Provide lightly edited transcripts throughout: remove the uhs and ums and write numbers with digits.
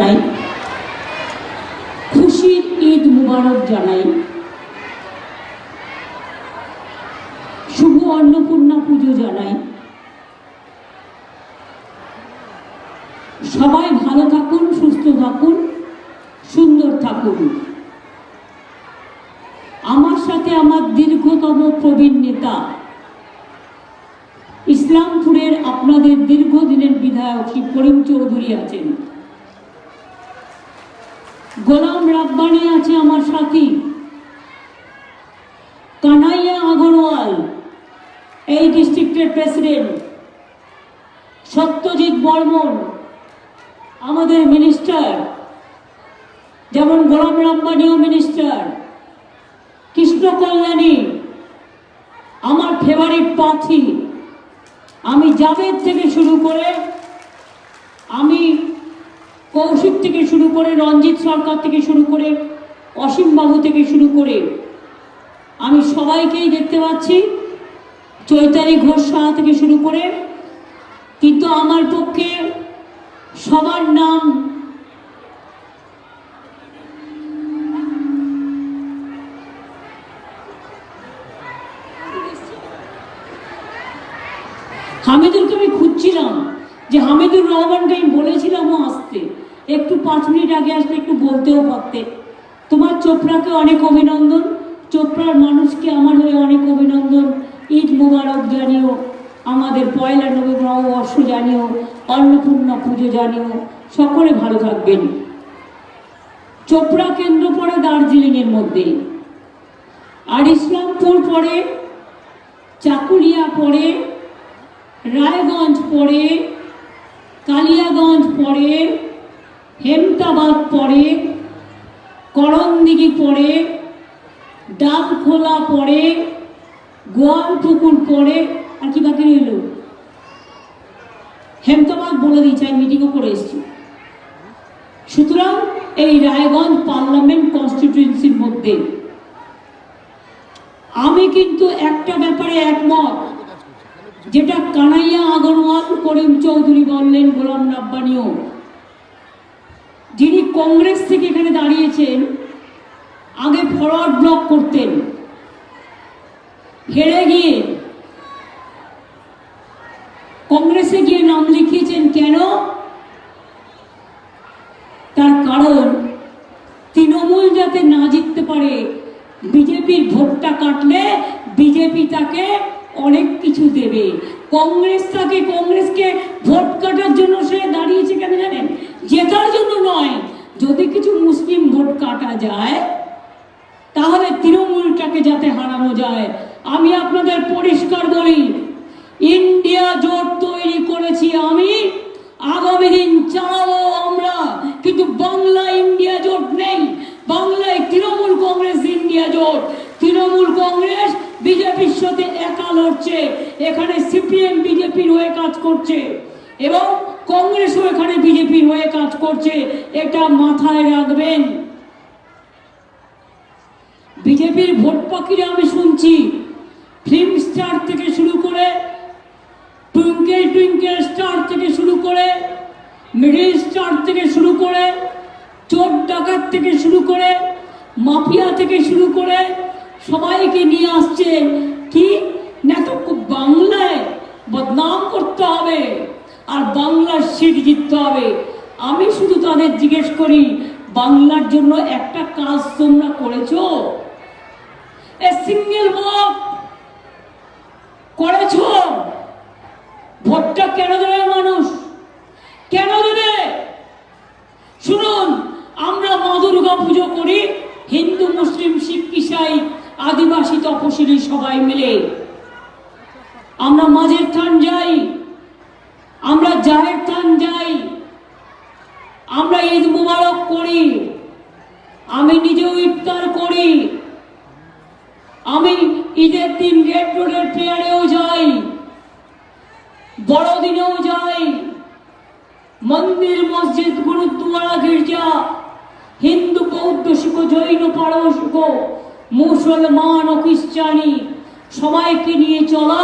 জানাই, খুশির ঈদ মুবারক জানাই, শুভ অন্নপূর্ণা পুজো জানাই। সবাই ভালো থাকুন, সুস্থ থাকুন, সুন্দর থাকুন। আমার সাথে আমার দীর্ঘতম প্রবীণ নেতা, ইসলামপুরের আপনাদের দীর্ঘদিনের বিধায়ক শ্রী করিম চৌধুরী আছেন, গোলাম রাব্বানি আছে আমার সাথী, কানাইয়া আগরওয়াল এই ডিস্ট্রিক্টের প্রেসিডেন্ট, সত্যজিৎ বর্মন আমাদের মিনিস্টার, যেমন গোলাম রাব্বানিও মিনিস্টার, কৃষ্ণ কল্যাণী আমার ফেভারিট প্রার্থী, আমি জাভেদ থেকে শুরু করে, আমি কৌশিক থেকে শুরু করে, রঞ্জিত সরকার থেকে শুরু করে, অসীম বাবু থেকে শুরু করে আমি সবাইকেই দেখতে পাচ্ছি, চৈতালি ঘোষ সাহা থেকে শুরু করে। কিন্তু আমার পক্ষে সবার নাম হামিদুলকে আমি খুঁজছিলাম, যে হামিদুর রহমানকে আমি বলেছিলাম ও আসতে, একটু 5 মিনিট আগে আসলে একটু বলতেও পারতে। তোমার চোপড়াকে অনেক অভিনন্দন, চোপড়ার মানুষকে আমার হয়ে অনেক অভিনন্দন, ঈদ মুবারক জানিও, আমাদের পয়লা নববর্ষ জানিও, অন্নপূর্ণা পুজো জানিও, সকলে ভালো থাকবেন। চোপড়া কেন্দ্র পড়ে দার্জিলিংয়ের মধ্যে, আর ইসলামপুর পড়ে, চাকুলিয়া পড়ে, রায়গঞ্জ পড়ে, কালিয়াগঞ্জ পড়ে, হেমতাবাদ পড়ে, করণদিঘি পড়ে, ডাবখোলা পড়ে, গোয়ালপুকুর পড়ে, আর কি বাকি রইল? হেমতাবাদ বলে দিয়েছি, আমি মিটিংও করে এসেছি। সুতরাং এই রায়গঞ্জ পার্লামেন্ট কনস্টিটিউয়েন্সির মধ্যে আমি কিন্তু একটা ব্যাপারে একমত, যেটা কানাইয়া আগরওয়াল, করিম চৌধুরী বললেন, গোলাম রাব্বানিও, যিনি কংগ্রেস থেকে এখানে দাঁড়িয়েছেন, আগে ফরওয়ার্ড ব্লক করতেন, হেরে গিয়ে কংগ্রেসে গিয়ে নাম লিখিয়েছেন। কেন? তার কারণ তৃণমূল যাতে না জিততে পারে, বিজেপির ভোটটা কাটলে বিজেপি তাকে অনেক কিছু দেবে। কংগ্রেসকে ভোট কাটার জন্য সে দাঁড়িয়েছে, কেন জানেন? জেতার জন্য নয়। যদি কিছু মুসলিম ভোট কাটা যায় তাহলে তৃণমূলটাকে যাতে হারানো যায়। আমি আপনাদের পরিষ্কার বলি, ইন্ডিয়া জোট তৈরি করেছি আমি, আগামী দিন চালাবো আমরা, কিন্তু বাংলা ইন্ডিয়া জোট নেই। বাংলায় তৃণমূল কংগ্রেস ইন্ডিয়া জোট, তৃণমূল কংগ্রেস বিজেপির সাথে একা লড়ছে, এখানে সিপিএম বিজেপির হয়ে কাজ করছে এবং কংগ্রেসও এখানে বিজেপির হয়ে কাজ করছে, এটা মাথায় রাখবেন। বিজেপির ভোট পাখিরা আমি শুনছি, ফিল্ম স্টার থেকে শুরু করে, টুইঙ্কেল টুইঙ্কেল স্টার থেকে শুরু করে, মিডিল স্টার থেকে শুরু করে, চোর ডাকাত থেকে শুরু করে, মাফিয়া থেকে শুরু করে সবাইকে নিয়ে আসছে। কি না, তো বাংলায় বদনাম করতে হবে আর বাংলার সিট জিততে হবে। আমি শুধু তাদের জিজ্ঞেস করি, বাংলার জন্য একটা কাজ তোমরা করেছো? এ সিঙ্গেল ভোট করেছো? ভোটটা কেন দেবে মানুষ? কেন দেবে? শুনুন, আমরা মা দুর্গা পুজো করি, হিন্দু, মুসলিম, শিখ, ইসাই, আদিবাসী, তপশিলি সবাই মিলে। আমরা মাঝের থান যাই, আমরা জাহের থান যাই, আমরা ঈদ মুবারক করি, আমি নিজেও ইফতার করি, আমি ঈদের দিন রেড রোডের প্রেয়ারেও যাই, বড়দিনেও যাই, মন্দির, মসজিদ, গুরুদ্বারা, গির্জা, হিন্দু, বৌদ্ধ, শিখ, জৈন, পারসিক, মুসলমান ও খ্রিস্টানি সবাইকে নিয়ে চলা,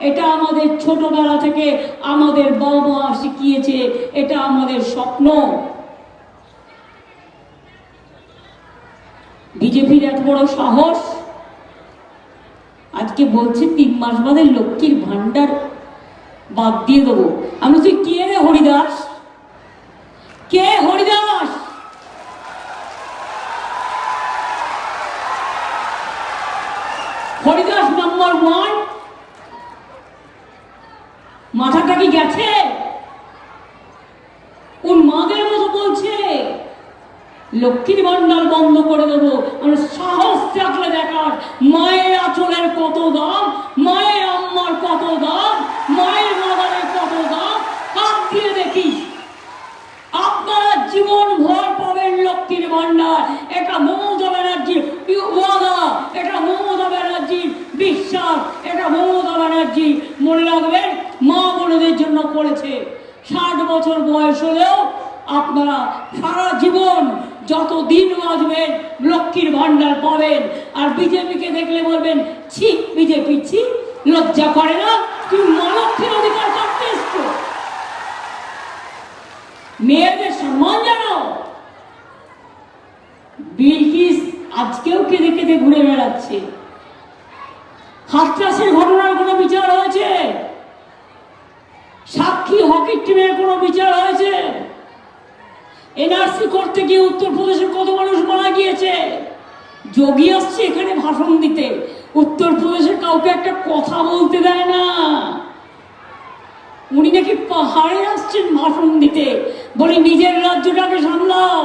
এটা আমাদের ছোটবেলা থেকে আমাদের বাবা শিখিয়েছে, এটা আমাদের স্বপ্ন। বিজেপির এত বড় সাহস, আজকে বলছে 3 মাস বাদে লক্ষ্মীর ভান্ডার বাদ দিয়ে দেবো। আমি তুই কে রে হরিদাস? কে হরিদাস? হরিদাস নাম্বার 1, মাথাটা কি গেছে? ওর মাদের মতো বলছে লক্ষ্মীর ভান্ডার বন্ধ করে দেবো। আমরা সাহস থাকলে দেখার মায়ের আঁচলের কত দাম, মায়ের আম্মার কত দাম, মায়ের মাদারের কত দাম, হাত দিয়ে দেখিস। আপনারা জীবন ভর পাবেন লক্ষ্মীর ভান্ডার। এটা মমতা ব্যানার্জির ওয়াদা, এটা মমতা ব্যানার্জির বিশ্বাস, এটা মমতা ব্যানার্জি মনে রাখবেন মা বোনদের জন্য করেছে। 60 বছর বয়স হলেও আপনারা সারা জীবন যত দিন বাঁচবেন লক্ষ্মীর ভান্ডার পাবেন। আর বিজেপিকে দেখলে বলবেন ছি বিজেপি, ছি, লজ্জা করে না? তুমি মা লক্ষ্মীর অধিকার করতে এসছো, মেয়েদের সম্মান জানাও। বিলকিস আজকেও কেঁদে কেঁদে ঘুরে বেড়াচ্ছে। হাতরাসের ঘটনার কোনো বিচার হয়েছে? সাক্ষী হকি টিমের কোনো বিচার হয়েছে? এনআরসি করতে গিয়ে উত্তরপ্রদেশের কত মানুষ মারা গিয়েছে। যোগী আসছে এখানে ভাষণ দিতে, উত্তরপ্রদেশের কাউকে একটা কথা বলতে দেয় না। উনি নাকি পাহাড়ে আসছেন ভাষণ দিতে, বলে নিজের রাজ্যটাকে সামলাও।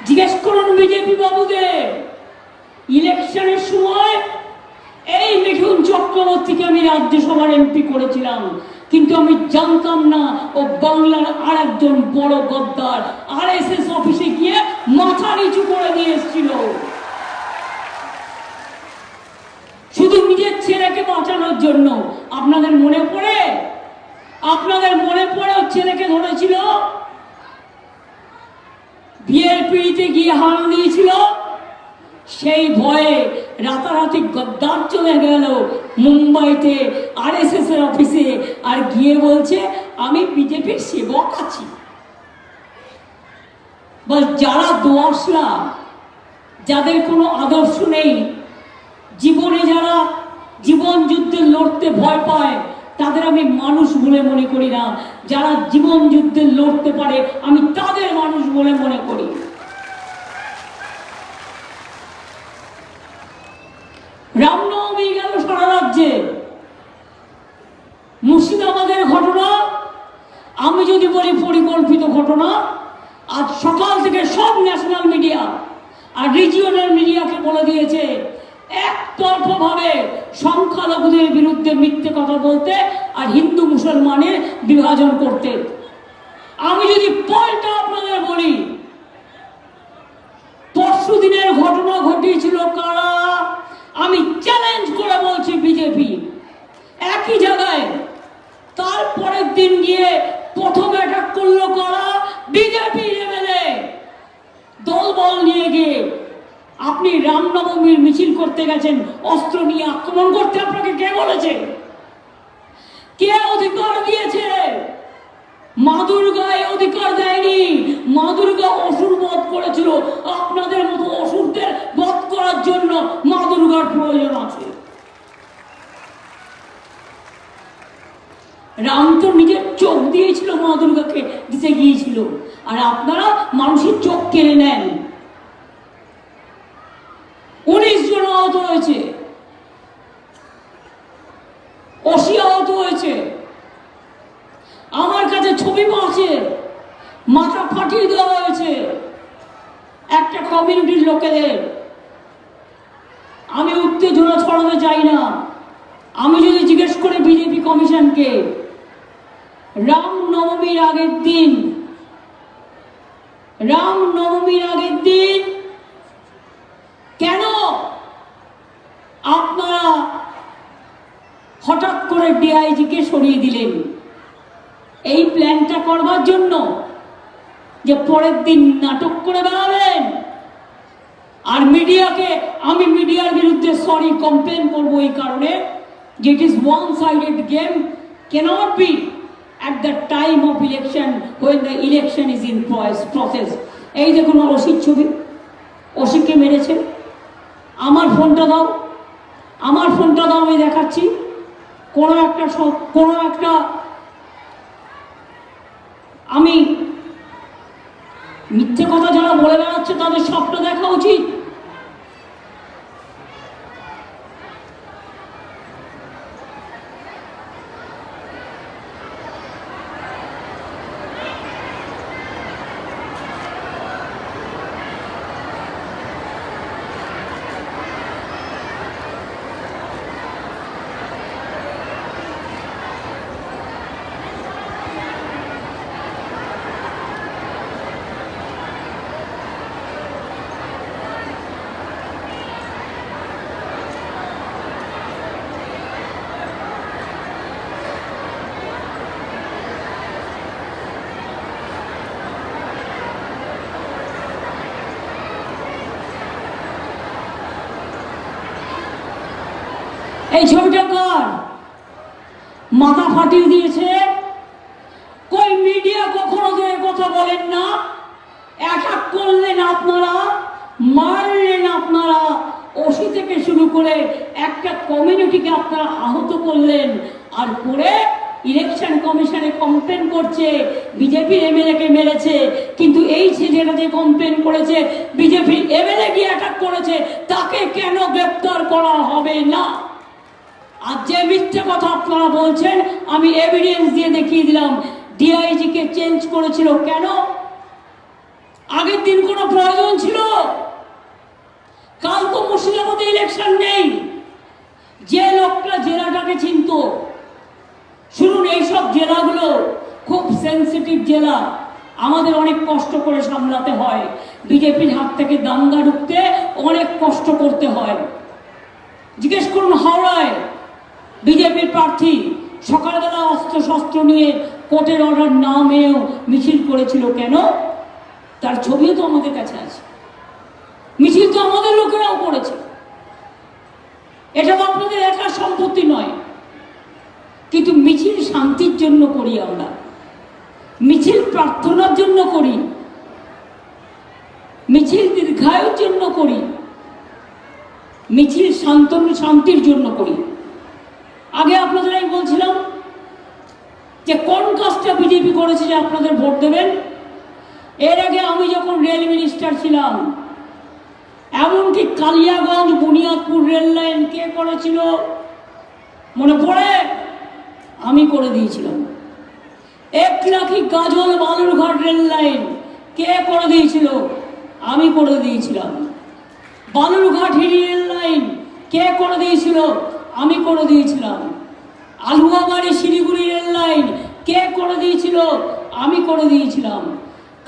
জিজ্ঞেস করুন বিজেপি বাবুদের, ইলেকশনের সময় এই মিঠুন চক্রবর্তীকে আমি রাজ্যসভার এমপি করেছিলাম, কিন্তু আমি জানতাম না ও বাংলার আর একজন বড় গদ্দার। আরএসএস অফিসে গিয়ে মাথা নিচু করে দিয়ে এসেছিল শুধু নিজের ছেলেকে বাঁচানোর জন্য। আপনাদের মনে পড়ে? আপনাদের মনে পড়ে ওর ছেলেকে ধরেছিল, বিয়ের পিড়িতে গিয়ে হানা দিয়েছিল। সেই ভয়ে রাতারাতি গদ্দার চলে গেল মুম্বাইতে আরএসএস এর অফিসে, আর গিয়ে বলছে আমি বিজেপির সেবক আছি। বল যারা দোয়াশলা, যাদের কোনো আদর্শ নেই, জীবনে যারা জীবন যুদ্ধে লড়তে ভয় পায়, তাদের আমি মানুষ বলে মনে করি না। যারা জীবন যুদ্ধে লড়তে পারে আমি তাদের মানুষ বলে মনে করি। রামনবমী গেল সারা রাজ্যে। মুর্শিদাবাদের ঘটনা আমি যদি বলি পরিকল্পিত ঘটনা, আজ সকাল থেকে সব ন্যাশনাল মিডিয়া আর রিজিওনাল মিডিয়াকে বলে দিয়েছে একতরফা ভাবে সংখ্যালঘুদের বিরুদ্ধে মিথ্যে কথা বলতে আর হিন্দু মুসলমানের বিভাজন করতে। আমি যদি পয়েন্টটা আপনাদের বলি, পরশু দিনের ঘটনা ঘটিয়েছিল কারা? আমি চ্যালেঞ্জ করে বলছি বিজেপি। একই জায়গায় তারপরের দিন গিয়ে প্রথম অ্যাটাক করলো কারা? বিজেপি এমএলএ দলবল নিয়ে গিয়ে। আপনি রামনবমীর মিছিল করতে গেছেন, অস্ত্র নিয়ে আক্রমণ করতে আপনাকে কে বলেছে? কে অধিকার দিয়েছে? মা দুর্গা অধিকার দেয়নি। মা দুর্গা অসুর বধ করেছিল। আপনাদের মতো অসুরদের বধ করার জন্য মা দুর্গার প্রয়োজন আছে। রাম তো নিজের চোখ দিয়েছিল, মা দুর্গাকে দিতে গিয়েছিল, আর আপনারা মানুষের চোখ কেড়ে নেন। 19 জন আহত হয়েছে, 80 আহত হয়েছে। আমার কাছে ছবি আছে, মাথা ফাটিয়ে দেওয়া হয়েছে একটা কমিউনিটির লোকেদের। আমি উত্তেজনা ছড়াতে চাই না। আমি যদি জিজ্ঞেস করে বিজেপি কমিশনকে, রামনবমীর আগের দিন কেন আপনারা হঠাৎ করে ডিআইজিকে সরিয়ে দিলেন? এই প্ল্যানটা করবার জন্য যে পরের দিন নাটক করে বেড়াবেন। আর মিডিয়াকে, আমি মিডিয়ার বিরুদ্ধে সরি কমপ্লেন করবো এই কারণে যে it is one sided game, cannot be. at the time of election when the election is in process. এই দেখুন অসির ছবি, অসিকে মেরেছে। আমার ফোনটা দাও, আমার ফোনটা দাও, আমি দেখাচ্ছি। কোনো একটা আমি মিথ্যে কথা যারা বলে বেড়াচ্ছে তাদের সবটা দেখা উচিত। এই ছবিটা কার? মাথা ফাটিয়ে দিয়েছে। কই মিডিয়া কখনো তো কথা বলেন না। অ্যাটাক করলেন আপনারা, মারলেন আপনারা, ওসি থেকে শুরু করে একটা কমিউনিটিকে আপনারা আহত করলেন। আর পরে ইলেকশন কমিশনে কমপ্লেন করছে বিজেপির এমএলএ কে মেরেছে, কিন্তু এই ছেলেটা যে কমপ্লেন করেছে বিজেপির এমএলএ গিয়ে অ্যাটাক করেছে, তাকে কেন গ্রেপ্তার করা হবে না? আর যে মিথ্যে কথা আপনারা বলছেন আমি এভিডেন্স দিয়ে দেখিয়ে দিলাম। ডিআইজি কে চেঞ্জ করেছিল কেন? আগের দিন কোনো প্রয়োজন ছিল? কাল তো মুর্শিদাবাদে ইলেকশন নেই। যে লোকটা জেলাটাকে চিনত, শুনুন, এইসব জেলাগুলো খুব সেন্সিটিভ জেলা, আমাদের অনেক কষ্ট করে সামলাতে হয়। বিজেপির হাত থেকে দাঙ্গা ঢুকতে অনেক কষ্ট করতে হয়। জিজ্ঞেস করুন হাওড়ায় বিজেপির প্রার্থী সকালবেলা অস্ত্র শস্ত্র নিয়ে কোর্টের অর্ডার না মেয়েও মিছিল করেছিল কেন? তার ছবিও তো আমাদের কাছে আছে। মিছিল তো আমাদের লোকেরাও করেছে। এটা তো আপনাদের একার সম্পত্তি নয়। কিন্তু মিছিল শান্তির জন্য করি আমরা, মিছিল প্রার্থনার জন্য করি, মিছিল দীর্ঘায়ুর জন্য করি, মিছিল শান্তির জন্য করি। আগে আপনাদের আমি বলছিলাম যে কোন কাজটা বিজেপি করেছে যে আপনাদের ভোট দেবেন। এর আগে আমি যখন রেল মিনিস্টার ছিলাম, এমনকি কালিয়াগঞ্জ বুনিয়াদপুর রেল লাইন কে করেছিল মনে পড়ে? আমি করে দিয়েছিলাম। একলাখি গাজল বালুরঘাট রেল লাইন কে করে দিয়েছিল? আমি করে দিয়েছিলাম। বালুরঘাট হিলি রেল লাইন কে করে দিয়েছিল? আমি করে দিয়েছিলাম। আলুয়াবাড়ি শিলিগুড়ি রেল লাইন কে করে দিয়েছিল? আমি করে দিয়েছিলাম।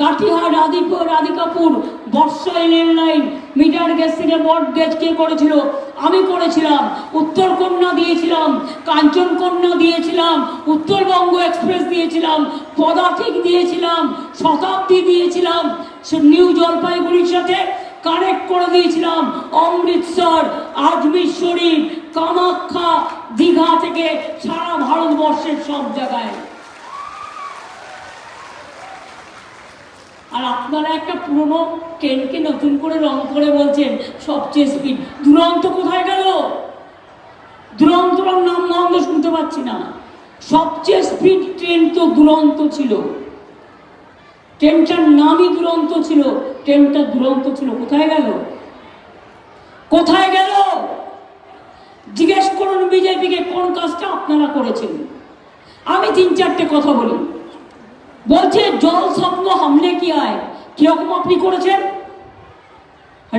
কাটিহার রাধিকাপুর বর্ষাই রেল লাইন মিটার গেজ থেকে বট গেজ কে করেছিল? আমি করেছিলাম। উত্তরকন্যা দিয়েছিলাম, কাঞ্চনকন্যা দিয়েছিলাম, উত্তরবঙ্গ এক্সপ্রেস দিয়েছিলাম, পদাতিক দিয়েছিলাম, শতাব্দী দিয়েছিলাম, নিউ জলপাইগুড়ির সাথে কানেক্ট করে দিয়েছিলাম। অমৃতসর, আজমির শরীফ, কামাখ্যা, দীঘা থেকে সারা ভারতবর্ষের সব জায়গায়। আর আপনারা একটা পুরনো ট্রেনকে নতুন করে রং করে বলছেন সবচেয়ে স্পিড। দুরন্ত কোথায় গেল? দুরন্তর নাম তো শুনতে পাচ্ছি না। সবচেয়ে স্পিড ট্রেন তো দুরন্ত ছিল, ট্রেনটার নামই দুরন্ত ছিল, ট্রেনটা দুরন্ত ছিল। কোথায় গেল? কোথায় গেল? জিজ্ঞেস করুন বিজেপিকে কোন কাজটা আপনারা করেছেন। আমি 3-4টে কথা বলি। বলছে জল স্বপ্ন হামলে কি আয়, কিরকম আপনি করেছেন?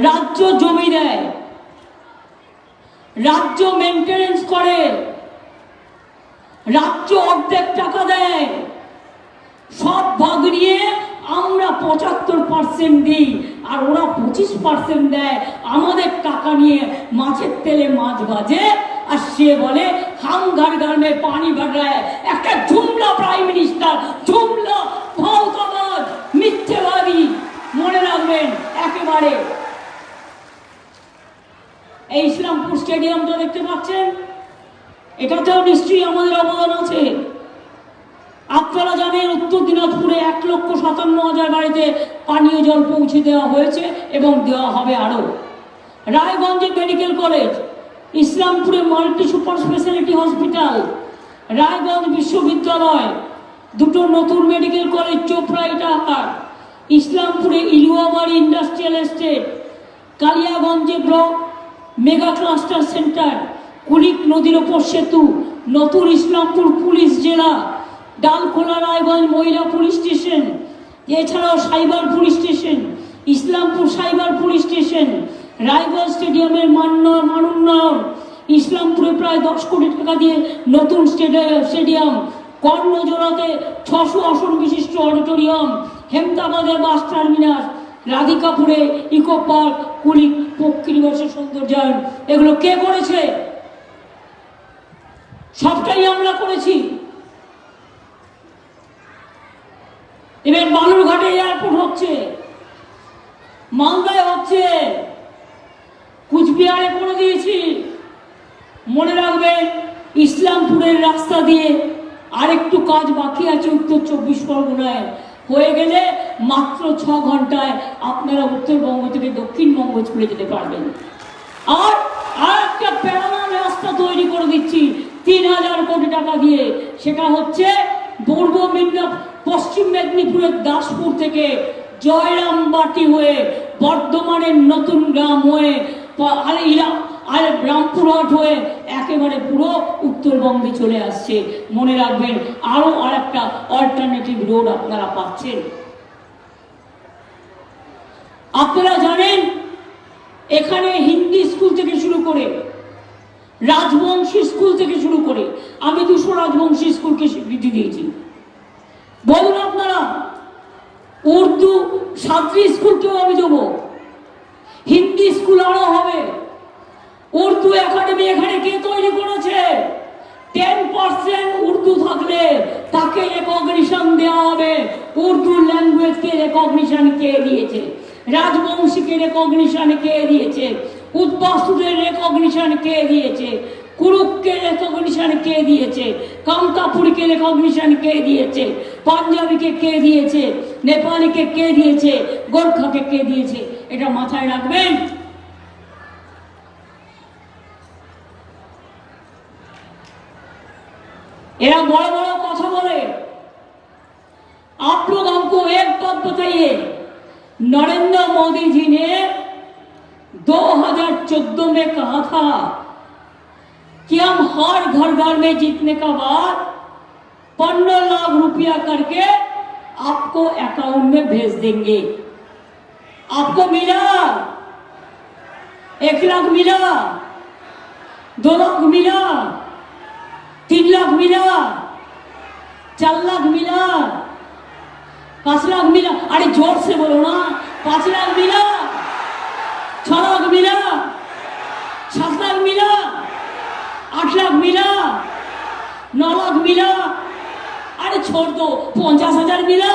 রাজ্য জমি দেয়, রাজ্য মেনটেনেন্স করে, রাজ্য অর্ধেক টাকা দেয়, সব ভাগ নিয়ে আমরা 75% দিই আর ওরা 25% দেয়। আমাদের টাকা নিয়ে মাছের তেলে মাছ ভাজে আর সে বলে হাম ঘর ঘর মে পানি ভর রা হ্যায়। একটা জুমলা প্রাইম মিনিস্টার, জুমলা ফাউতাবাজ, মিথ্যেবাদী, মনে রাখবেন একেবারে। এই ইসলামপুর স্টেডিয়ামটা দেখতে পাচ্ছেন, এটাতেও নিশ্চয়ই আমাদের অবদান আছে। 54,000 বাড়িতে পানীয় জল পৌঁছে দেওয়া হয়েছে এবং দেওয়া হবে আরও। রায়গঞ্জে মেডিকেল কলেজ, ইসলামপুরে multi super speciality hospital, Raiganj বিশ্ববিদ্যালয়, দুটো নতুন মেডিকেল কলেজ চোপড়া ইটাহার, ইসলামপুরে ইলুয়াবাড়ি ইন্ডাস্ট্রিয়াল এস্টেট, কালিয়াগঞ্জে block mega cluster centre, Kulik নদীর ওপর সেতু, নতুন ইসলামপুর পুলিশ জেলা, ডালখোলা রায়গঞ্জ মহিলা পুলিশ স্টেশন, এছাড়াও cyber police station, Islampur cyber police station, Raiganj স্টেডিয়ামের মান উন্নয়ন, ইসলামপুরে প্রায় 10 কোটি টাকা দিয়ে নতুন স্টেডিয়াম, কর্ণজোড়াতে 600 আসন বিশিষ্ট অডিটোরিয়াম, হেমদাবাদে বাস টার্মিনাস, রাধিকাপুরে ইকো পার্ক, কুলিক পক্ষী নিবাসের সৌন্দর্যায়ন। এগুলো কে করেছে? সবটাই আমরা করেছি। এবার বালুরঘাটে এয়ারপোর্ট হচ্ছে, মালদায় হচ্ছে, কুচবিহারে করে দিয়েছি। মনে রাখবেন, ইসলামপুরের রাস্তা দিয়ে আরেকটু কাজ বাকি আছে উত্তর 24 পরগনায়। হয়ে গেলে মাত্র 6 ঘন্টায় আপনারা উত্তরবঙ্গ থেকে দক্ষিণবঙ্গ চলে যেতে পারবেন। আর একটা প্যারালাল রাস্তা তৈরি করে দিচ্ছি 3000 কোটি টাকা দিয়ে। সেটা হচ্ছে পশ্চিম মেদিনীপুরের দাসপুর থেকে জয়রামবাটি হয়ে বর্ধমানের নতুন গ্রাম হয়ে আর রামপুরহাট হয়ে একেবারে পুরো উত্তরবঙ্গে চলে আসছে। মনে রাখবেন, আরো আরেকটা অল্টারনেটিভ রোড আপনারা পাচ্ছেন। আপনারা জানেন, এখানে হিন্দি স্কুল থেকে শুরু করে রাজবংশী স্কুল থেকে শুরু করে আমি 200 রাজবংশী স্কুলকে স্বীকৃতি দিয়েছি। বলুন আপনারা, উর্দু ছাত্রী স্কুলকেও আমি দেবো, হিন্দি স্কুল আরো হবে। উর্দু একাডেমি এখানে কে তৈরি করেছে? 10% উর্দু থাকলে তাকে রেকগনিশন দেওয়া হবে। উর্দু ল্যাঙ্গুয়েজকে রেকগনিশন কে দিয়েছে? রাজবংশীকে রেকগনিশন কে দিয়েছে? উদ্বাস্তুদের রেকগনিশন কে দিয়েছে? কুরুককে রেকগনিশন কে দিয়েছে? কামতাপুরীকে রেকগনিশন কে দিয়েছে? পাঞ্জাবিকে কে দিয়েছে? নেপালিকে কে দিয়েছে? গোর্খাকে কে দিয়েছে? এটা মাথায় রাখবেন। एरा बड़ा बड़ा कथा बोले। आप लोग हमको एक बात बताइए, नरेंद्र मोदी जी ने 2014 में कहा था कि हम हर घर घर में जीतने का बाद 15 लाख रुपया करके आपको अकाउंट में भेज देंगे। आपको मिला? 1 लाख मिला? 2 लाख मिला? 3 लाख मिला? 4 लाख मिला? 5 लाख मिला? अरे जोर से बोलो ना। 5 लाख मिला? 6 लाख मिला? 7 लाख मिला? 8 लाख मिला? 9 लाख मिला? अरे छोड़ दो, 50,000 मिला?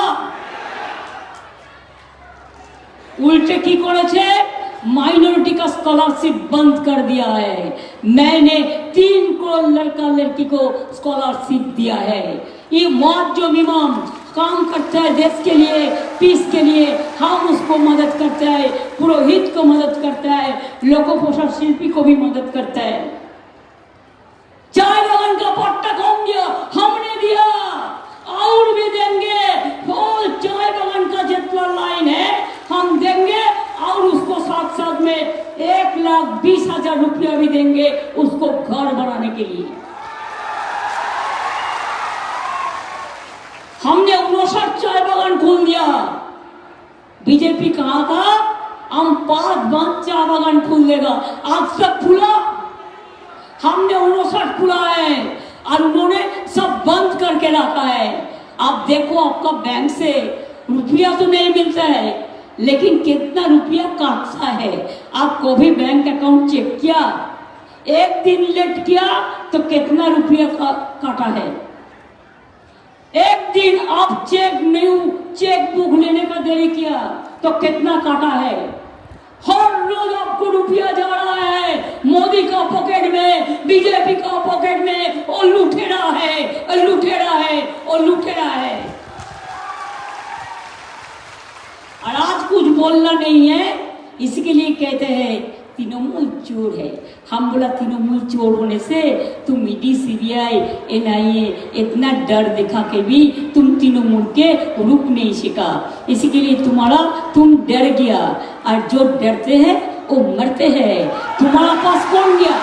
उल्टे की करेছে, माइनॉरिटी का स्कॉलरशिप बंद कर दिया है। मैंने 3 करोड़ लड़का लड़की को स्कॉलरशिप दिया है। ये मुआज्जम इमाम काम करता है देश के लिए, पीस के लिए, हम उसको मदद करता है, पुरोहित को मदद करता है, लोकोपोषण शिल्पी को भी मदद करता है। चाय बागान का पट्टा कौन दिया? हमने दिया, और भी देंगे। फुल चाय बागान का जितना लाइन है हम देंगे, और उसको साथ साथ में 1,20,000 रुपया भी देंगे उसको घर बनाने के लिए। हमने 59 चाय बागान खोल दिया। बीजेपी कहा था हम 5 चाय बागान खोल देगा, आज तक खुला? हमने 59 खुला है और उन्होंने सब बंद करके रखा है। आप देखो, आपका बैंक से रुपया तो नहीं मिलता है, लेकिन कितना रुपया काटता है। आपको भी बैंक अकाउंट चेक किया? 1 दिन लेट किया तो कितना रुपया काटा है? 1 दिन आप चेक बुक लेने का देरी किया तो कितना काटा है? हर रोज आपको रुपया जा रहा है मोदी का पॉकेट में, बीजेपी का पॉकेट में, और लुटेरा है, लुटेरा है, और लुटेरा है। कुछ बोलना नहीं है, इसके लिए कहते हैं तृणमूल चोर है। हम बोला तृणमूल चोर होने से तुम ईडी सीबीआई एनआईए इतना डर दिखा के भी तुम तृणमूल के रुक नहीं सका, इसके लिए तुम डर गया, और जो डरते हैं वो मरते हैं। तुम्हारा पास कौन गया?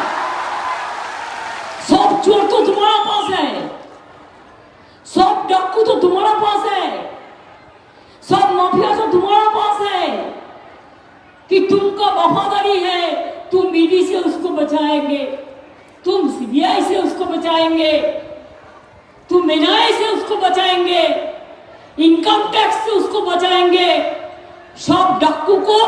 सब चोर तो तुम्हारा पास है, सब डाकू तो तुम्हारा पास है, सब माफिया तो तुम्हारा पास है। कि तुमका वफादारी है, तुम ईडी से उसको बचाएंगे, तुम सीबीआई से उसको बचाएंगे, तुम एनआईए से उसको बचाएंगे, इनकम टैक्स से उसको बचाएंगे। सब डाकू को,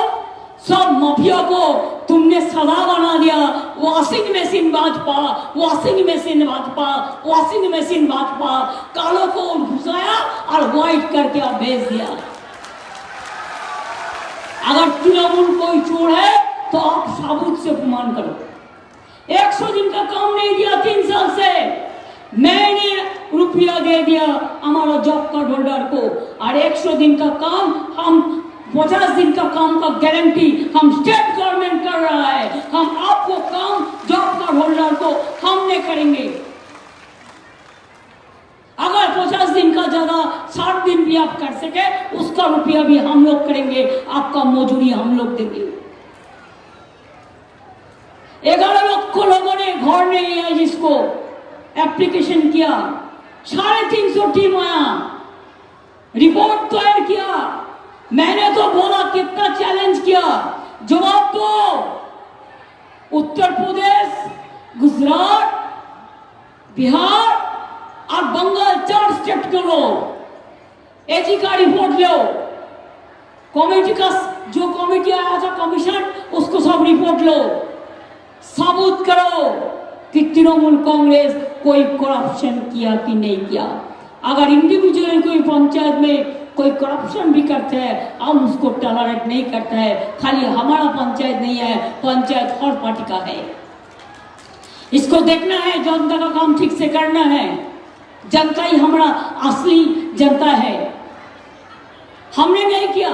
सब माफिया को तुमने सदा बना दिया। Washing machine Bhajpa, washing machine Bhajpa, washing machine Bhajpa, कालों को घुसाया और व्हाइट करके आप भेज दिया। अगर तृणमूल कोई चोर है तो आप साबुत से अपमान करो। 100 दिन का काम नहीं दिया 3 साल से, मैंने रुपया दे दिया हमारा जॉब कार्ड होल्डर को, और 100 दिन का काम हम 50 दिन का काम का गारंटी हम स्टेट गवर्नमेंट कर रहा है। हम आपको काम जॉब कार्ड होल्डर को हमने करेंगे। अगर 50 दिन का ज्यादा 60 दिन भी आप कर सके, उसका रुपया भी हम लोग करेंगे, आपका मजदूरी हम लोग देंगे। 11 लाख लोगों ने घर नहीं है जिसको एप्लीकेशन किया, 350 टीम आया, रिपोर्ट तैयार किया। मैंने तो बोला कितना चैलेंज किया, जवाब दो। उत्तर प्रदेश, गुजरात, बिहार और बंगाल 4 स्टेट के लो, एजी का रिपोर्ट लो। कमेटी का जो कमेटी आया था कमीशन, उसको सब रिपोर्ट लो, साबुत करो कि तृणमूल कांग्रेस कोई करप्शन किया कि नहीं किया। अगर इंडिविजुअल कोई पंचायत में कोई करप्शन भी करते हैं, हम उसको टॉलरेट नहीं करते हैं। खाली हमारा पंचायत नहीं है, पंचायत हर पार्टी का है। इसको देखना है, जनता का काम ठीक से करना है। जनता ही हमारा असली जनता है, हमने नहीं किया।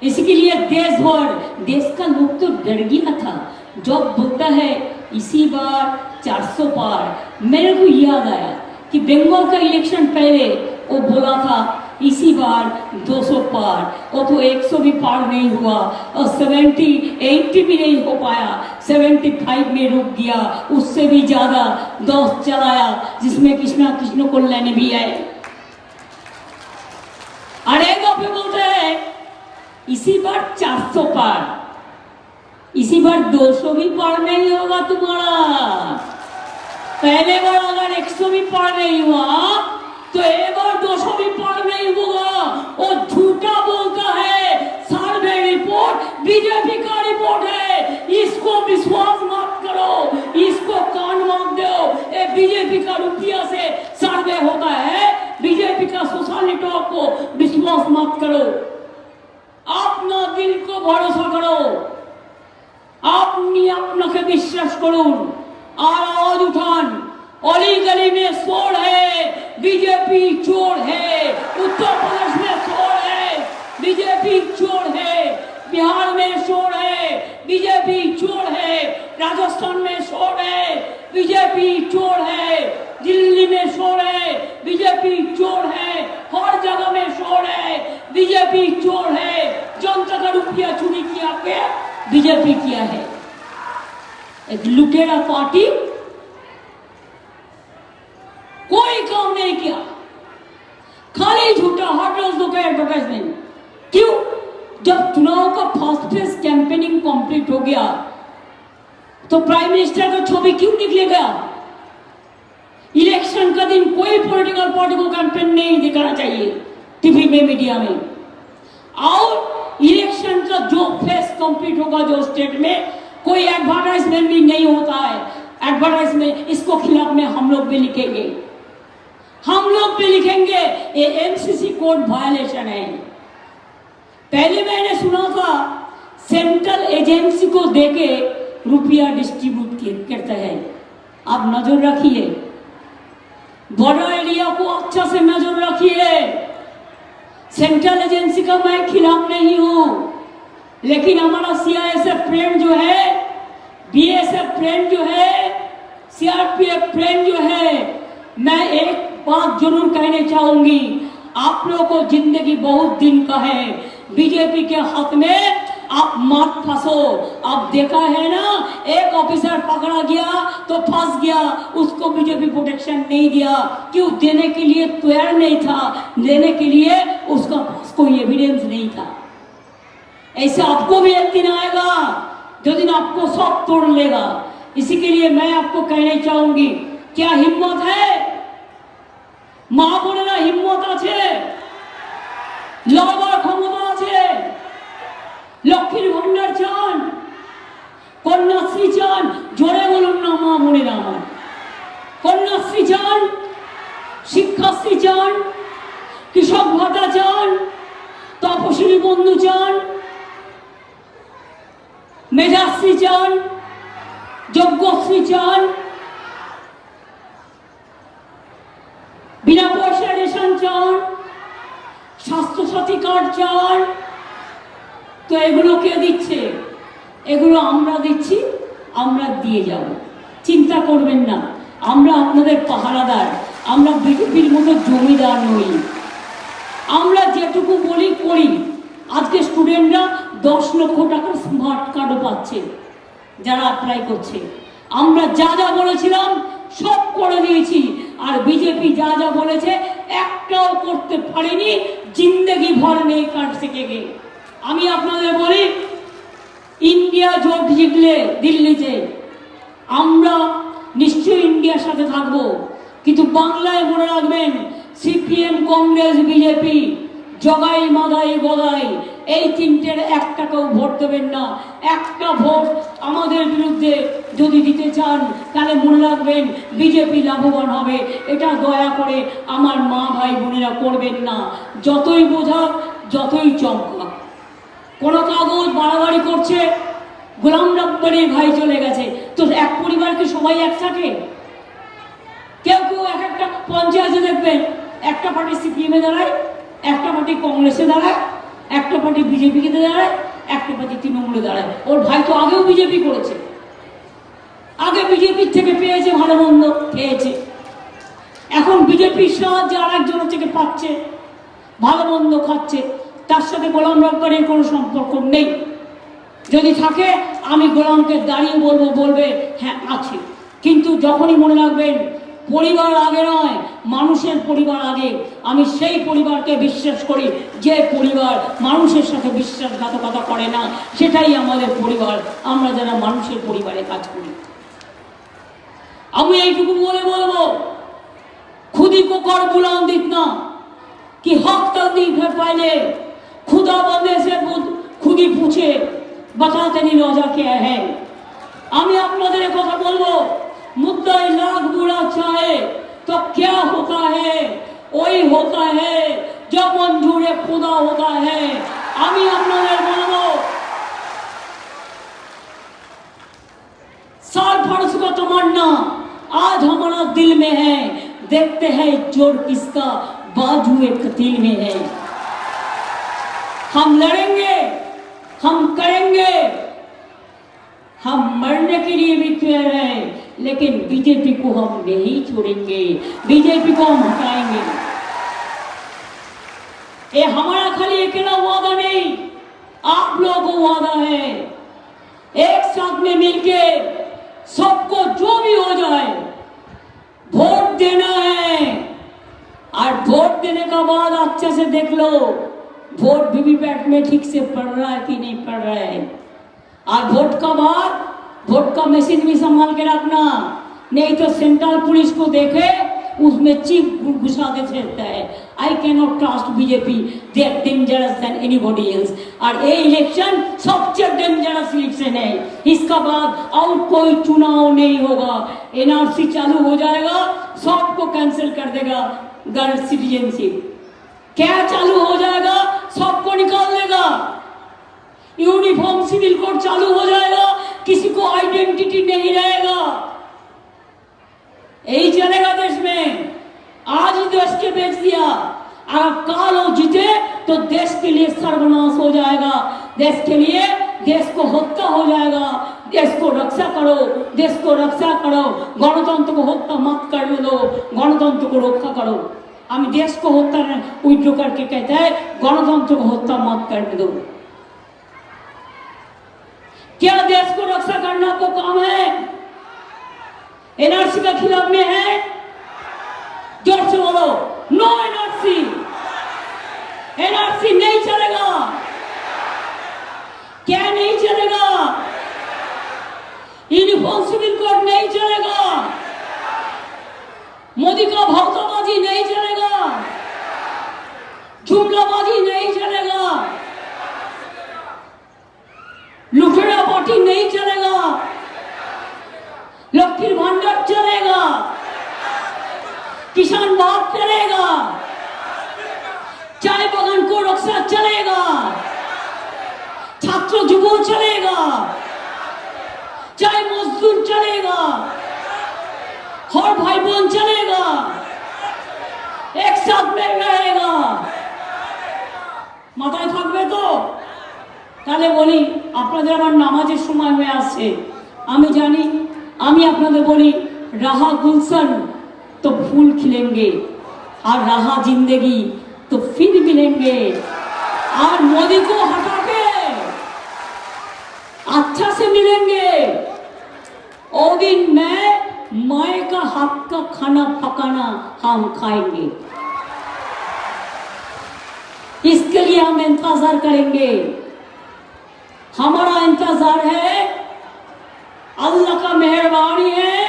इसके लिए देश भर, देश का लोग तो डर गया था। जब बोलता है इसी बार 400 पार, मेरे को याद आया कि बंगाल का इलेक्शन पहले वो बोला था इसी बार 200 पार, वो तो 100 भी पार नहीं हुआ, और 80 भी नहीं हो पाया, 75 में रुक गया। उससे भी ज्यादा 10 चलाया, जिसमें कृष्ण कल्याण भी आए। अरे पे बोलते हैं इसी बार 400 पार, इसी बार 200 भी पार नहीं होगा तुम्हारा। पहले बार अगर 100 भी पार नहीं हुआ तो एक बार 200 भी पार नहीं होगा। वो झूठा बोलता है, सर्वे रिपोर्ट बीजेपी का रिपोर्ट है, इसको विश्वास मत करो, इसको कान मत दो। ये बीजेपी का रुपया से सर्वे होता है, बीजेपी का सोशल नेटवर्क को विश्वास मत करो। अपना दिल को भरोसा करो, अपनी अपने विश्वास करुन और आवाज उठान। अली गली में शोर है, बीजेपी चोर है। उत्तर प्रदेश में शोर है, बीजेपी चोर है। बिहार में शोर है, बीजेपी चोर है। राजस्थान में शोर है, बीजेपी चोर है। दिल्ली में शोर है, बीजेपी चोर है। हर जगह में शोर है, बीजेपी चोर है। जनता का रुपया चोरी किया के बीजेपी किया है। एक लुटेरा पार्टी कोई काम नहीं किया, खाली झूठा हर रोज दो एडवर्टाइजमेंट। क्यों? जब चुनाव का फर्स्ट फेज कैंपेनिंग कंप्लीट हो गया तो प्राइम मिनिस्टर का छवि क्यों निकलेगा? इलेक्शन का दिन कोई पॉलिटिकल पार्टी को कैंपेन नहीं दिखाना चाहिए टीवी में, मीडिया में। और इलेक्शन का जो फेज कंप्लीट होगा जो स्टेट में, कोई एडवर्टाइजमेंट भी नहीं होता है। एडवर्टाइजमेंट इसको खिलाफ में हम लोग भी लिखेंगे, हम लोग भी लिखेंगे ये एमसीसी कोड वायलेशन है। पहले मैंने सुना था सेंट्रल एजेंसी को देके रुपया डिस्ट्रीब्यूट करता है। आप नजर रखिए, बॉर्डर एरिया को अच्छा से नजर रखिए। सेंट्रल एजेंसी का मैं खिलाफ नहीं हूं, लेकिन हमारा सीआईएसएफ फ्रेंड जो है, बीएसएफ फ्रेंड जो है, सीआरपीएफ फ्रेंड जो है, मैं एक बात जरूर कहने चाहूंगी, आप लोगों को जिंदगी बहुत दिन का है। बीजेपी के हाथ में आप मत फंसो। अब देखा है ना, एक ऑफिसर पकड़ा गया तो फंस गया, उसको बीजेपी प्रोटेक्शन नहीं दिया। क्यों? देने के लिए तैयार नहीं था, देने के लिए उसका कोई एविडेंस नहीं था। ऐसे आपको भी एक दिन आएगा जो दिन आपको सब तोड़ लेगा। इसी के लिए मैं आपको कहने चाहूंगी, क्या हिम्मत है? মা বোনেরা হিম্মত আছে, লড়বার ক্ষমতা আছে। লক্ষ্মীর ভান্ডার চান, কন্যাশ্রী চান, জোরে বলুন না মা বোনেরা আমার। কন্যাশ্রী চান, শিক্ষাশ্রী চান, কৃষক ভাতা চান, তপশিলি বন্ধু চান, মেধাশ্রী চান, যজ্ঞশ্রী চান, বিনা পয়সা রেশন চান, স্বাস্থ্যসাথী কার্ড চান। তো এগুলো কে দিচ্ছে? এগুলো আমরা দিচ্ছি, আমরা দিয়ে যাব, চিন্তা করবেন না। আমরা আপনাদের পাহারাদার, আমরা বিজেপির মতো জমিদার নই। আমরা যেটুকু বলি করি। আজকে স্টুডেন্টরা 10 লক্ষ টাকা স্মার্ট কার্ডও পাচ্ছে যারা অ্যাপ্লাই করছে। আমরা যা যা বলেছিলাম সব করে দিয়েছি, আর বিজেপি যা যা বলেছে একটাও করতে পারেনি। জিন্দগি ভর নেই কাট শিখেগে। আমি আপনাদের বলি, ইন্ডিয়া জোট জিতলে দিল্লিতে আমরা নিশ্চয়ই ইন্ডিয়ার সাথে থাকবো, কিন্তু বাংলায় মনে রাখবেন, সিপিএম, কংগ্রেস, বিজেপি, জগাই মাদাই গদাই, এই তিনটের একটাকেও ভোট দেবেন না। একটা ভোট আমাদের বিরুদ্ধে যদি দিতে চান, তাহলে মনে রাখবেন বিজেপি লাভবান হবে। এটা দয়া করে আমার মা ভাই বোনেরা করবেন না। যতই বোঝাক, যতই চমকাক, কোনো কাগজ বাড়াবাড়ি করছে, গোলাম রব্বানির ভাই চলে গেছে, তো এক পরিবারকে সবাই একসাথে? কেউ কেউ এক একটা পঞ্চায়েতে দেখবেন, একটা পার্টি সিপিএমে দাঁড়ায়, একটা পার্টি কংগ্রেসে দাঁড়ায়, একটা পার্টি বিজেপিকে দাঁড়ায়, একটা পার্টি তৃণমূলে দাঁড়ায়। ওর ভাই তো আগেও বিজেপি করেছে, আগে বিজেপির থেকে পেয়েছে, ভালো মন্দ খেয়েছে, এখন বিজেপির সাহায্যে আর একজনের থেকে পাচ্ছে, ভালো মন্দ খাচ্ছে। তার সাথে গোলাম রব্বানির কোনো সম্পর্ক নেই। যদি থাকে আমি গোলামকে দাঁড়িয়ে বলবো, বলবে হ্যাঁ আছে। কিন্তু যখনই মনে রাখবেন পরিবার আগে নয়, মানুষের পরিবার আগে। আমি সেই পরিবারকে বিশ্বাস করি যে পরিবার মানুষের সাথে বিশ্বাসঘাতকতা করে না, সেটাই আমাদের পরিবার। আমরা যারা মানুষের পরিবারে কাজ করি, আমি এইটুকু বলে বলবো, खुदी को कर बुलंद इतना कि हक तक नहीं कर पाए, खुदा बंदे से खुदी पूछे बता तेरी रोजा क्या है। আমি আপনাদের কথা বলবো, मुद्दाई लाख बुरा चाहे तो क्या होता है, वही होता है जो मंजूर खुदा होता है। আমি আপনাদের বলবো, साल फर्ज का तमन्ना आज हमारा दिल में है, देखते हैं जोर किसका बाजुए कतील में है। हम लड़ेंगे, हम करेंगे, हम मरने के लिए भी तैयार हैं, लेकिन बीजेपी को हम नहीं छोड़ेंगे, बीजेपी को हम हटाएंगे। ये हमारा खाली अकेला वादा नहीं, आप लोगों को वादा है। एक साथ में मिलके सबको जो भी हो जाए वोट देना है, और वोट देने का बाद अच्छे से देख लो वोट वीवीपैट में ठीक से पड़ रहा है कि नहीं पड़ रहा है। और वोट का बाद वोट का मशीन भी संभाल के रखना, नहीं तो सेंट्रल पुलिस को देखे उसमें चीफ घुसा दे सकता है। I can not trust BJP, they are dangerous then anybody else. और ये इलेक्शन सबसे डेंजरस इलेक्शन है। इसका बाद और कोई चुनाव नहीं होगा, एनआरसी चालू हो जाएगा, सबको कैंसिल कर देगा गर्ल सिटीजनशिप। क्या चालू हो जाएगा, सबको निकाल देगा। यूनिफॉर्म सिविल कोड चालू हो जाएगा, किसी को आइडेंटिटी नहीं रहेगा। यही चलेगा देश में। आज ही देश के बेच दिया, अगर काल हो जीते तो देश के लिए सर्वनाश हो जाएगा। देश के लिए, देश को हत्या हो जाएगा, देश को रक्षा करो, देश को रक्षा करो, गणतंत्र को हत्या मत करने दो, गणतंत्र को रक्षा करो। हम देश को हत्या विड्रॉ करके कहते हैं गणतंत्र को हत्या मत करने दो। क्या देश को रक्षा करना को काम है? एनआरसी का खिलाफ में है? जोर से बोलो, नो एनआरसी, एनआरसी नहीं चलेगा। क्या नहीं चलेगा? यूनिफॉर्म सिविल कोड नहीं चलेगा, मोदी का भावताबाजी नहीं चलेगा, जुमलाबाजी नहीं चलेगा, लुटेरा पार्टी नहीं चलेगा, लक्ष्मी भंडार चलेगा, किसान बात चलेगा, चाय बागान को रक्षा चलेगा, छात्र युवा चलेगा, चाय मजदूर चलेगा, हर भाई बहन चलेगा, एक साथ में रहेगा। মাথায় থাকবে তো? তাহলে বলি আপনাদের আবার নামাজের সময় হয়ে আসছে, আমি জানি, আমি আপনাদের বলি रहा गुलशन तो फूल खिलेंगे और रहा जिंदगी तो फिर मिलेंगे। और मोदी को हटा के अच्छा से मिलेंगे। ओ दिन में माए का हाथ का खाना पकाना हम खाएंगे। इसके लिए हम इंतजार करेंगे। हमारा इंतजार है, अल्लाह का मेहरबानी है,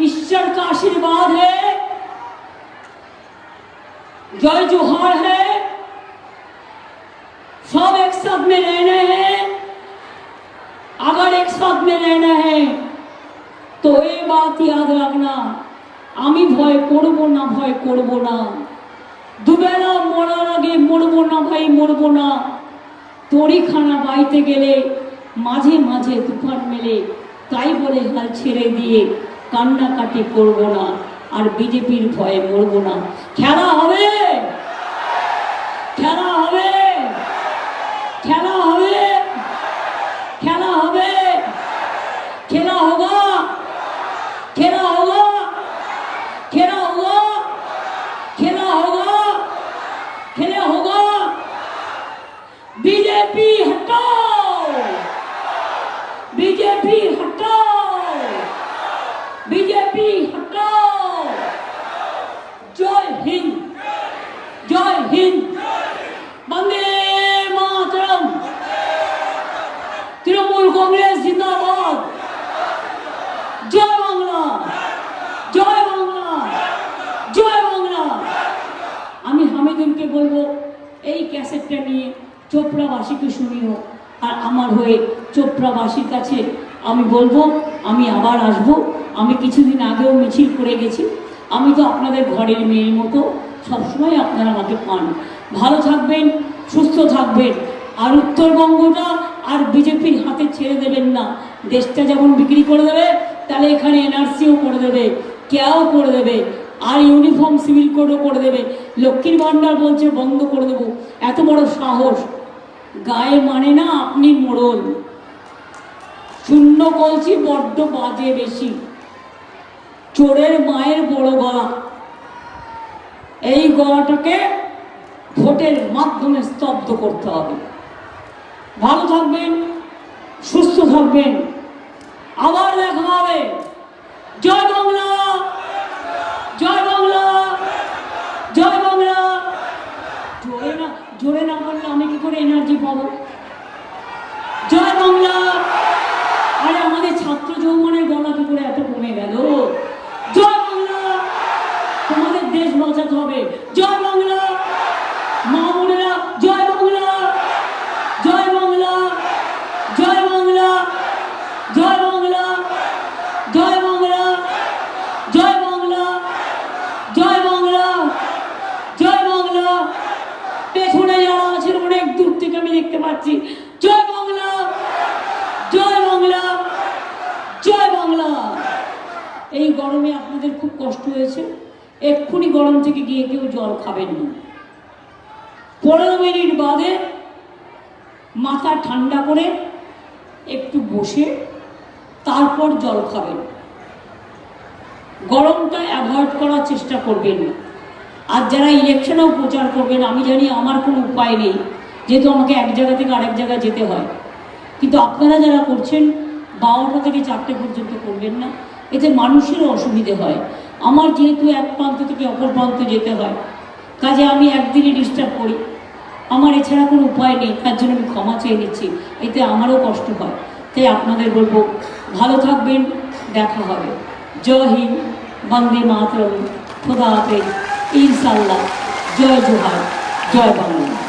ईश्वर का आशीर्वाद है, जय जोहार है, सब एक साथ में रहना है। अगर एक साथ में रहना है तो ये बात याद रखना, आमी भय करबो ना, भय करबो ना, दुबेला मरार आगे मरबो ना भाई, मरबो ना। तोड़ी खाना बाईते गेले माझे माझे तुफान मेले, ताई बोले हाल छेड़े दिए কান্নাকাটি করব না, আর বিজেপির ভয়ে মরব না। খেলা হবে, খেলা হবে, খেলা হবে, খেলা হবে, খেলা होगा, খেলা होगा, খেলা होगा, খেলা होगा, খেলা होगा। बीजेपी हटाओ, बीजेपी हटाओ, बीजेपी हटाओ। जय हिंद, जय हिंद, वंदे मातरम। तृणमूल कांग्रेस जिंदाबाद। जय बांग्ला, जय बांग्ला, जय बांग्ला। আমি হামিদুলকে বলবো এই ক্যাসেটটা নিয়ে চোপড়াবাসীকে শুনিও, আর আমার হয়ে চোপড়াবাসীর কাছে আমি বলবো আমি আবার আসবো। আমি কিছুদিন আগেও মিছিল করে গেছি, আমি তো আপনাদের ঘরের মেয়ের মতো, সবসময় আপনারা আমাকে পান। ভালো থাকবেন, সুস্থ থাকবেন, আর উত্তরবঙ্গটা আর বিজেপির হাতে ছেড়ে দেবেন না। দেশটা যেমন বিক্রি করে দেবে, তাহলে এখানে এনআরসিও করে দেবে, কেয়াও করে দেবে, আর ইউনিফর্ম সিভিল কোডও করে দেবে। লক্ষ্মীর ভান্ডার বলছে বন্ধ করে দেবো, এত বড় সাহস! গায়ে মানে না আপনি মোড়ল, শূন্য কলছি বড্ড বাজে বেশি, চোরের মায়ের বড় গলা। এই গলাটাকে ভোটের মাধ্যমে স্তব্ধ করতে হবে। ভালো থাকবেন, সুস্থ থাকবেন, আবার দেখা হবে। জয় বাংলা, জয় বাংলা, জয় বাংলা। জোরে না বললে আমি কি করে এনার্জি পাবো? জয় বাংলা। আরে আমাদের ছাত্র যৌবনের গলা কি করে এত কমে গেল? জয় বাংলা। তোমাদের দেশ বাঁচাতে হবে। জয় বাংলা। মা বোনেরা জয় বাংলা, জয় বাংলা, জয় বাংলা, জয় বাংলা, জয় বাংলা, জয় বাংলা, জয় বাংলা, জয় বাংলা। পেছনে যারা আছেন অনেক দূর থেকে আমি দেখতে পাচ্ছি। জয় বাংলা, জয় বাংলা, জয় বাংলা। এই গরমে আপনাদের খুব কষ্ট হয়েছে, এক্ষুনি গরম থেকে গিয়ে কেউ জল খাবেন না। 15 মিনিট বাদে মাথা ঠান্ডা করে একটু বসে তারপর জল খাবেন। গরমটা অ্যাভয়েড করার চেষ্টা করবেন। আর যারা ইলেকশনেও প্রচার করবেন, আমি জানি আমার কোনো উপায় নেই, যেহেতু আমাকে এক জায়গা থেকে আরেক জায়গায় যেতে হয়, কিন্তু আপনারা যারা করছেন 12টা থেকে 4টে পর্যন্ত করবেন না, এতে মানুষেরও অসুবিধে হয়। আমার যেহেতু এক প্রান্ত থেকে অপর প্রান্তে যেতে হয়, কাজে আমি একদিনই ডিস্টার্ব করি, আমার এছাড়া কোনো উপায় নেই, তার জন্য আমি ক্ষমা চেয়ে নিচ্ছি, এতে আমারও কষ্ট হয়। তাই আপনাদের বলবো, ভালো থাকবেন, দেখা হবে। জয় হিন্দ, বন্দে মাতরম, খোদা হাফেজ, ইনশাআল্লাহ, জয় জোহার, জয় বাংলা।